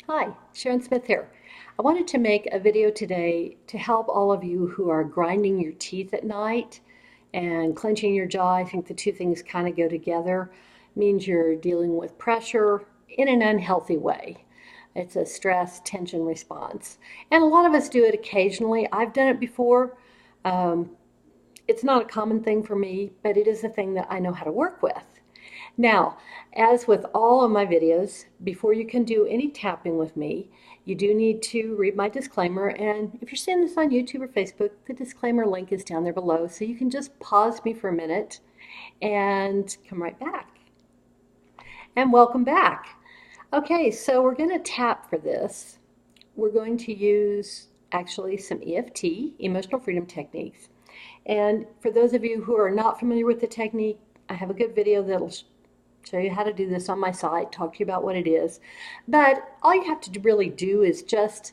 Hi, Sharon Smith here. I wanted to make a video today to help all of you who are grinding your teeth at night and clenching your jaw. I think the two things kind of go together. It means you're dealing with pressure in an unhealthy way. It's a stress tension response. And a lot of us do it occasionally. I've done it before. Um, it's not a common thing for me, but it is a thing that I know how to work with. Now, as with all of my videos, before you can do any tapping with me, you do need to read my disclaimer. And if you're seeing this on YouTube or Facebook, the disclaimer link is down there below. So you can just pause me for a minute and come right back. And welcome back. Okay, so we're going to tap for this. We're going to use actually some EFT, emotional freedom techniques. And for those of you who are not familiar with the technique, I have a good video that'll show you how to do this on my site, talk to you about what it is. But all you have to really do is just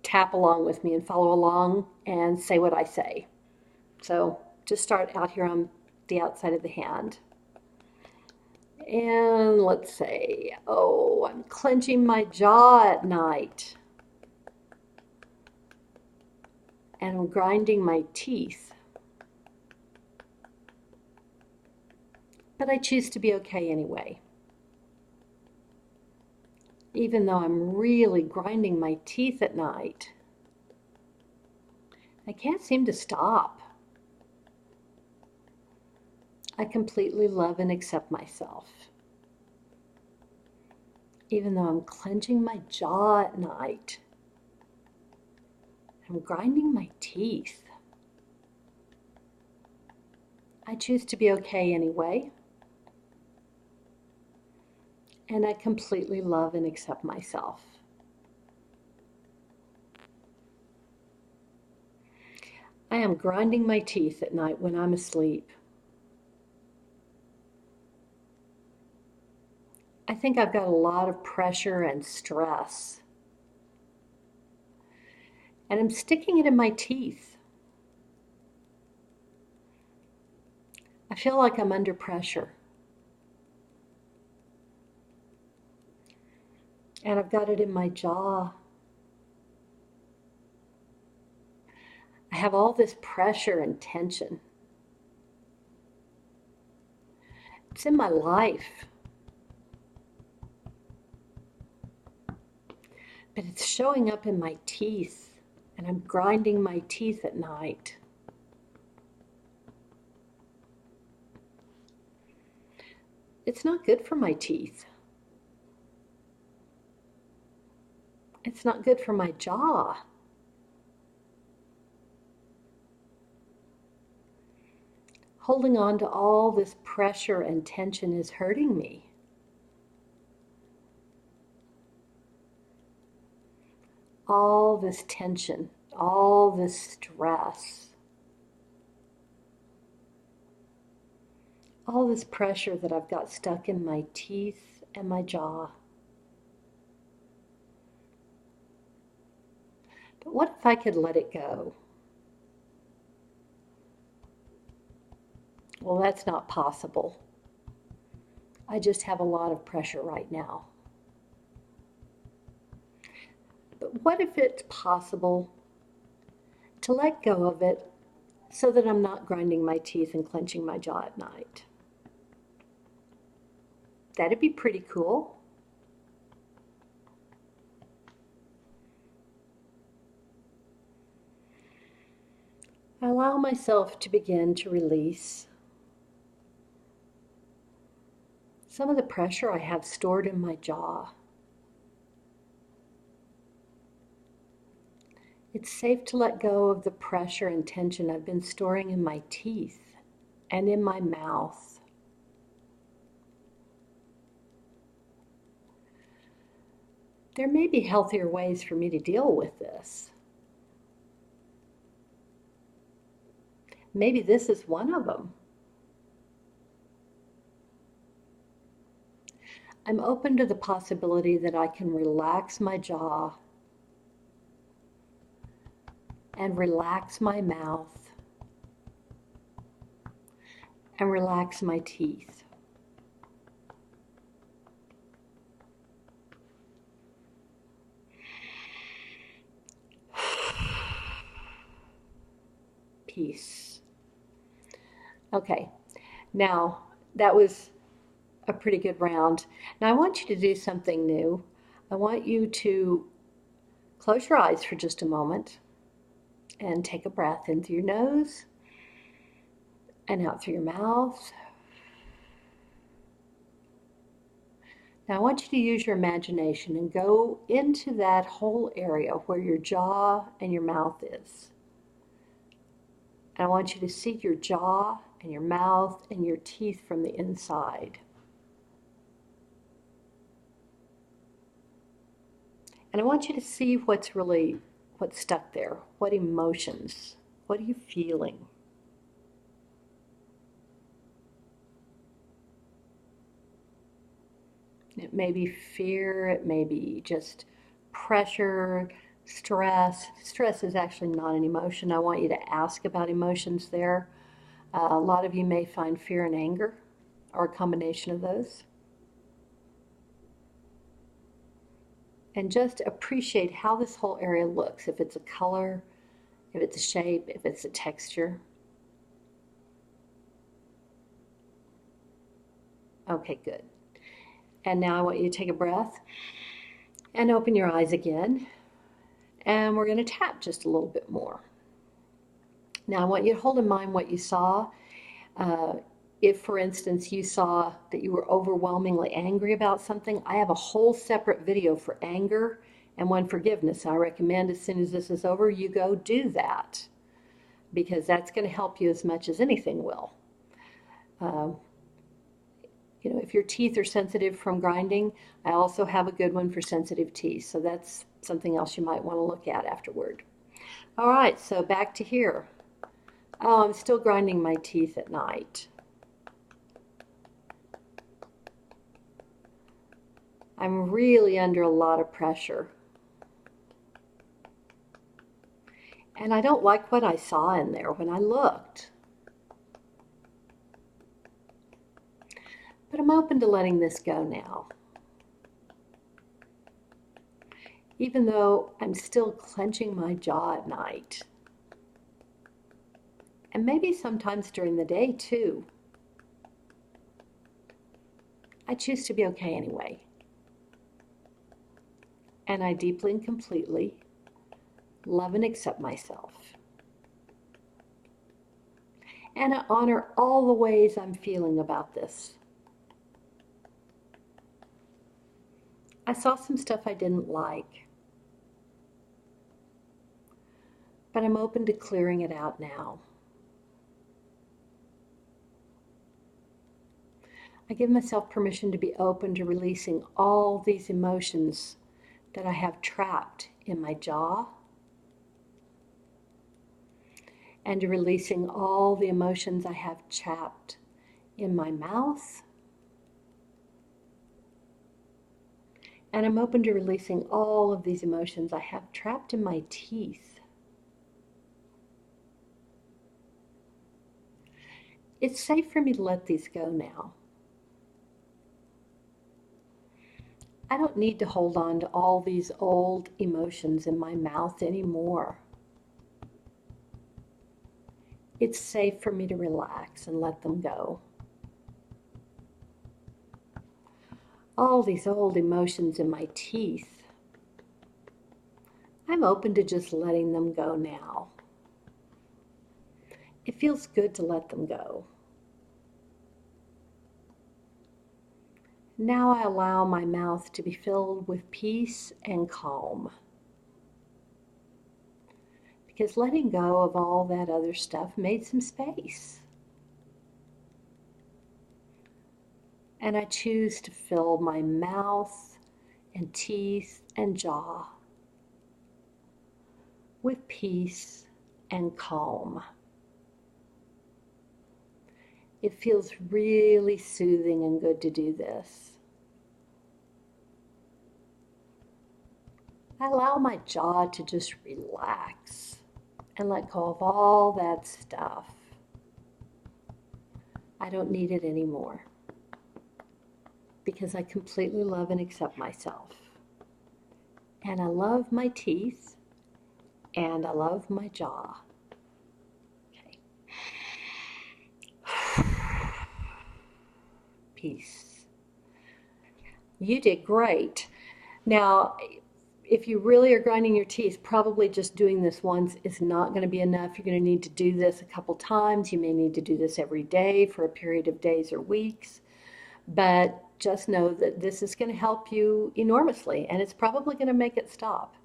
tap along with me and follow along and say what I say. So just start out here on the outside of the hand. And let's say, oh, I'm clenching my jaw at night. And I'm grinding my teeth. But I choose to be okay anyway. Even though I'm really grinding my teeth at night, I can't seem to stop. I completely love and accept myself. Even though I'm clenching my jaw at night, I'm grinding my teeth. I choose to be okay anyway. And I completely love and accept myself. I am grinding my teeth at night when I'm asleep. I think I've got a lot of pressure and stress. And I'm sticking it in my teeth. I feel like I'm under pressure. And I've got it in my jaw. I have all this pressure and tension. It's in my life. But it's showing up in my teeth, and I'm grinding my teeth at night. It's not good for my teeth. It's not good for my jaw. Holding on to all this pressure and tension is hurting me. All this tension, all this stress, all this pressure that I've got stuck in my teeth and my jaw. But what if I could let it go? Well, that's not possible. I just have a lot of pressure right now. But what if it's possible to let go of it so that I'm not grinding my teeth and clenching my jaw at night? That'd be pretty cool. I allow myself to begin to release some of the pressure I have stored in my jaw. It's safe to let go of the pressure and tension I've been storing in my teeth and in my mouth. There may be healthier ways for me to deal with this. Maybe this is one of them. I'm open to the possibility that I can relax my jaw and relax my mouth and relax my teeth. peace. Okay, now that was a pretty good round. Now I want you to do something new. I want you to close your eyes for just a moment and take a breath in through your nose and out through your mouth. Now I want you to use your imagination and go into that whole area where your jaw and your mouth is. And I want you to see your jaw and your mouth and your teeth from the inside. And I want you to see what's stuck there. What emotions? What are you feeling? It may be fear, it may be just pressure, stress. Stress is actually not an emotion. I want you to ask about emotions there. A lot of you may find fear and anger, or a combination of those. And just appreciate how this whole area looks, if it's a color, if it's a shape, if it's a texture. Okay, good. And now I want you to take a breath and open your eyes again. And we're going to tap just a little bit more. Now I want you to hold in mind what you saw. If, for instance, you saw that you were overwhelmingly angry about something, I have a whole separate video for anger and one forgiveness. I recommend as soon as this is over, you go do that, because that's going to help you as much as anything will. You know, if your teeth are sensitive from grinding, I also have a good one for sensitive teeth. So that's something else you might want to look at afterward. All right, so back to here. Oh, I'm still grinding my teeth at night. I'm really under a lot of pressure. And I don't like what I saw in there when I looked. But I'm open to letting this go now. Even though I'm still clenching my jaw at night. And maybe sometimes during the day too. I choose to be okay anyway. And I deeply and completely love and accept myself. And I honor all the ways I'm feeling about this. I saw some stuff I didn't like, but I'm open to clearing it out now. I give myself permission to be open to releasing all these emotions that I have trapped in my jaw, and to releasing all the emotions I have trapped in my mouth. And I'm open to releasing all of these emotions I have trapped in my teeth. It's safe for me to let these go now. I don't need to hold on to all these old emotions in my mouth anymore. It's safe for me to relax and let them go. All these old emotions in my teeth, I'm open to just letting them go now. It feels good to let them go. Now I allow my mouth to be filled with peace and calm. Because letting go of all that other stuff made some space. And I choose to fill my mouth and teeth and jaw with peace and calm. It feels really soothing and good to do this. I allow my jaw to just relax and let go of all that stuff. I don't need it anymore, because I completely love and accept myself. And I love my teeth, and I love my jaw. Okay. peace. You did great. Now, if you really are grinding your teeth, probably just doing this once is not going to be enough. You're going to need to do this a couple times. You may need to do this every day for a period of days or weeks. But just know that this is going to help you enormously, and it's probably going to make it stop.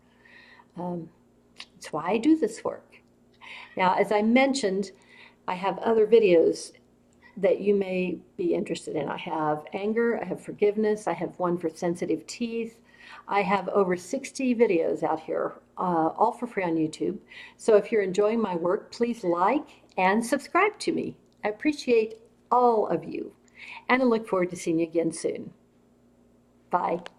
That's why I do this work. Now, as I mentioned, I have other videos that you may be interested in. I have anger, I have forgiveness, I have one for sensitive teeth. I have over 60 videos out here, all for free on YouTube. So if you're enjoying my work, please like and subscribe to me. I appreciate all of you, and I look forward to seeing you again soon. Bye.